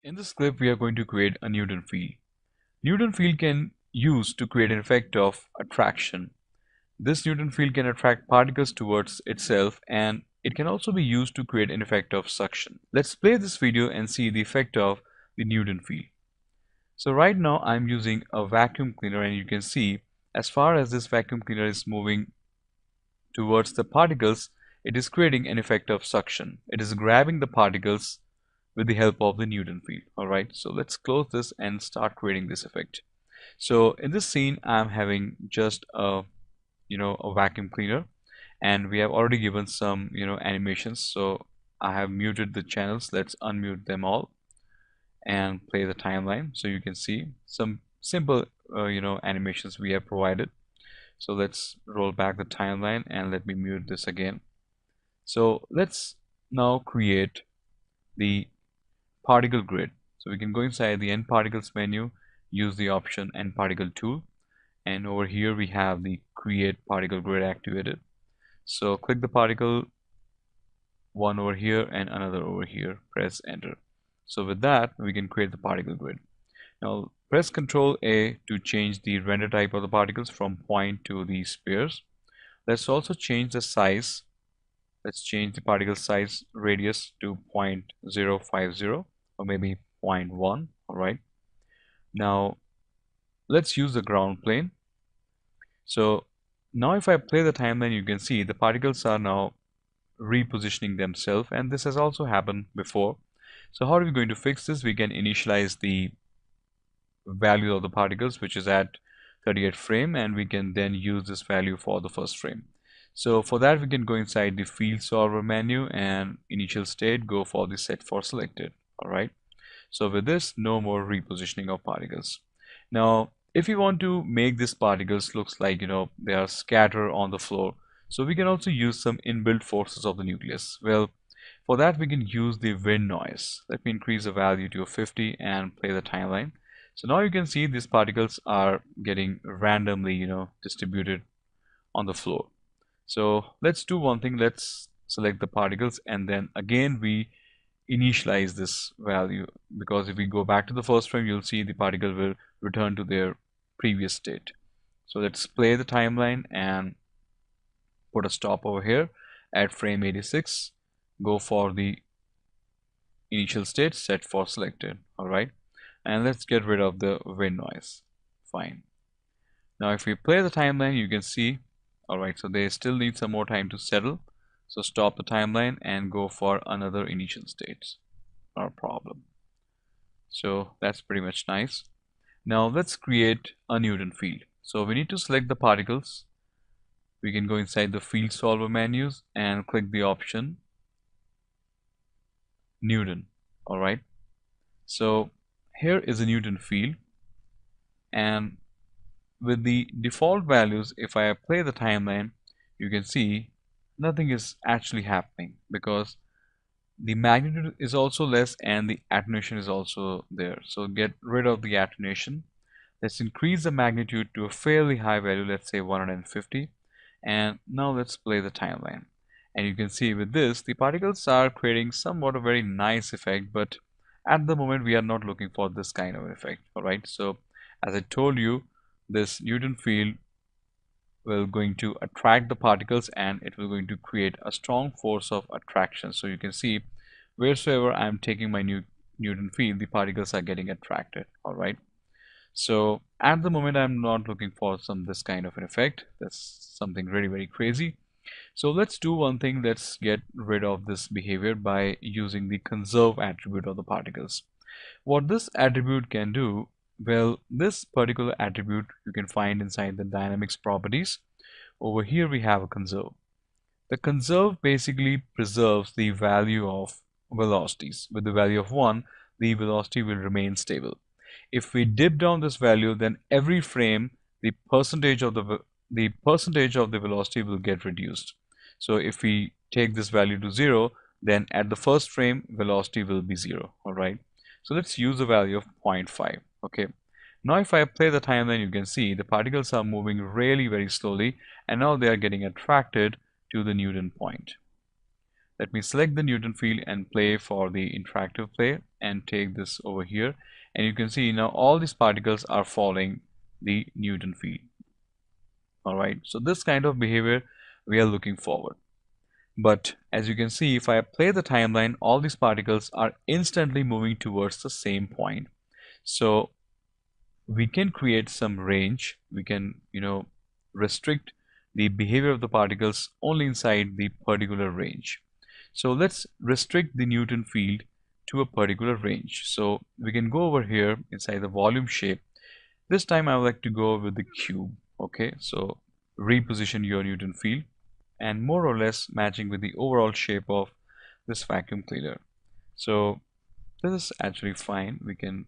In this clip, we are going to create a Newton field. Newton field can use to create an effect of attraction. This Newton field can attract particles towards itself, and it can also be used to create an effect of suction. Let's play this video and see the effect of the Newton field. So right now I'm using a vacuum cleaner, and you can see as far as this vacuum cleaner is moving towards the particles, it is creating an effect of suction. It is grabbing the particles with the help of the Newton field. Alright, so let's close this and start creating this effect. So in this scene, I'm having just a vacuum cleaner, and we have already given some animations. So I have muted the channels. Let's unmute them all and play the timeline so you can see some simple animations we have provided. So let's roll back the timeline and let me mute this again. So let's now create the particle grid. So we can go inside the N particles menu, use the option N particle tool, and over here we have the create particle grid activated. So click the particle, one over here and another over here, press enter. So with that, we can create the particle grid. Now press Ctrl A to change the render type of the particles from point to the spheres. Let's also change the size. Let's change the particle size radius to 0.050 or maybe 0.1. Alright. Now let's use the ground plane. So now if I play the timeline, you can see the particles are now repositioning themselves, and this has also happened before. So how are we going to fix this? We can initialize the value of the particles, which is at 38th frame, and we can then use this value for the first frame. So for that, we can go inside the field solver menu and initial state, go for the set for selected. Alright, so with this, no more repositioning of particles. Now if you want to make these particles looks like they are scattered on the floor, so we can also use some inbuilt forces of the nucleus. Well, for that we can use the wind noise. Let me increase the value to 50 and play the timeline. So now you can see these particles are getting randomly distributed on the floor. So let's do one thing. Let's select the particles, and then again we initialize this value, because if we go back to the first frame, you'll see the particle will return to their previous state. So let's play the timeline and put a stop over here at frame 86. Go for the initial state, set for selected. Alright, and let's get rid of the wind noise. Fine. Now if we play the timeline, you can see, alright, so they still need some more time to settle. So stop the timeline and go for another initial state. Not a problem. So that's pretty much nice. Now let's create a Newton field. So we need to select the particles. We can go inside the field solver menus and click the option Newton. Alright, so here is a Newton field, and with the default values, if I play the timeline, you can see nothing is actually happening, because the magnitude is also less and the attenuation is also there. So get rid of the attenuation. Let's increase the magnitude to a fairly high value, let's say 150, and now let's play the timeline. And you can see with this, the particles are creating somewhat a very nice effect, but at the moment we are not looking for this kind of effect. Alright, so as I told you, this Newton field will going to attract the particles, and it will going to create a strong force of attraction. So you can see wheresoever I am taking my Newton field, the particles are getting attracted. Alright, so at the moment I'm not looking for this kind of an effect. That's something really very crazy. So let's do one thing. Let's get rid of this behavior by using the conserve attribute of the particles. What this attribute can do, well, this particular attribute you can find inside the dynamics properties. Over here we have a conserve. The conserve basically preserves the value of velocities. With the value of 1, the velocity will remain stable. If we dip down this value, then every frame the percentage of the velocity will get reduced. So if we take this value to 0, then at the first frame velocity will be 0. Alright, so let's use the value of 0.5. Okay, now if I play the timeline, you can see the particles are moving really very slowly, and now they are getting attracted to the Newton point. Let me select the Newton field and play for the interactive play, and take this over here, and you can see now all these particles are following the Newton field. All right, so this kind of behavior we are looking forward. But as you can see, if I play the timeline, all these particles are instantly moving towards the same point. So we can create some range. We can, restrict the behavior of the particles only inside the particular range. So let's restrict the Newton field to a particular range. So we can go over here inside the volume shape. This time I would like to go with the cube. Okay, so reposition your Newton field and more or less matching with the overall shape of this vacuum cleaner. So this is actually fine. We can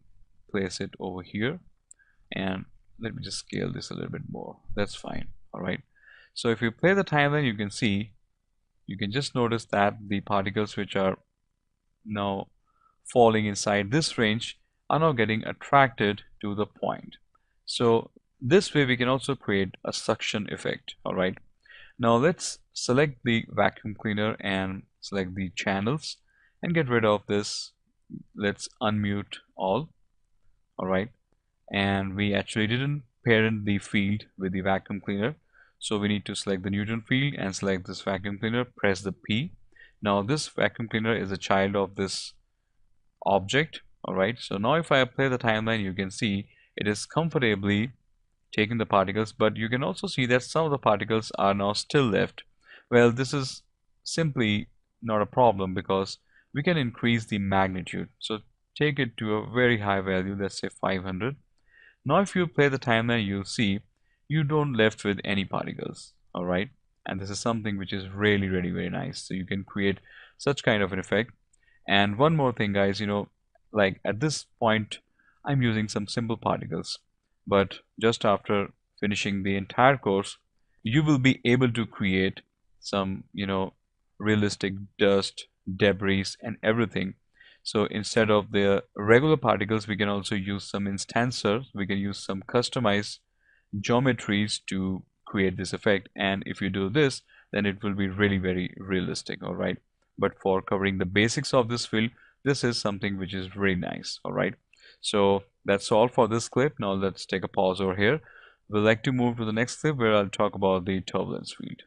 place it over here, and let me just scale this a little bit more. That's fine. All right, so if you play the timeline, you can see, you can just notice that the particles which are now falling inside this range are now getting attracted to the point. So this way we can also create a suction effect. All right, now let's select the vacuum cleaner and select the channels and get rid of this. Let's unmute all. All right, and we actually didn't parent the field with the vacuum cleaner, so we need to select the Newton field and select this vacuum cleaner, press the P. Now this vacuum cleaner is a child of this object. All right, so now if I apply the timeline, you can see it is comfortably taking the particles, but you can also see that some of the particles are now still left. Well, this is simply not a problem because we can increase the magnitude. So take it to a very high value, let's say 500. Now if you play the timeline, you'll see you don't left with any particles. All right, and this is something which is really very nice. So you can create such kind of an effect. And one more thing, guys, like at this point I'm using some simple particles, but just after finishing the entire course you will be able to create some realistic dust, debris and everything. So instead of the regular particles, we can also use some instancers. We can use some customized geometries to create this effect, and if you do this, then it will be really very realistic. All right, but for covering the basics of this field, this is something which is really nice. All right, so that's all for this clip. Now let's take a pause over here. We'd like to move to the next clip where I'll talk about the turbulence field.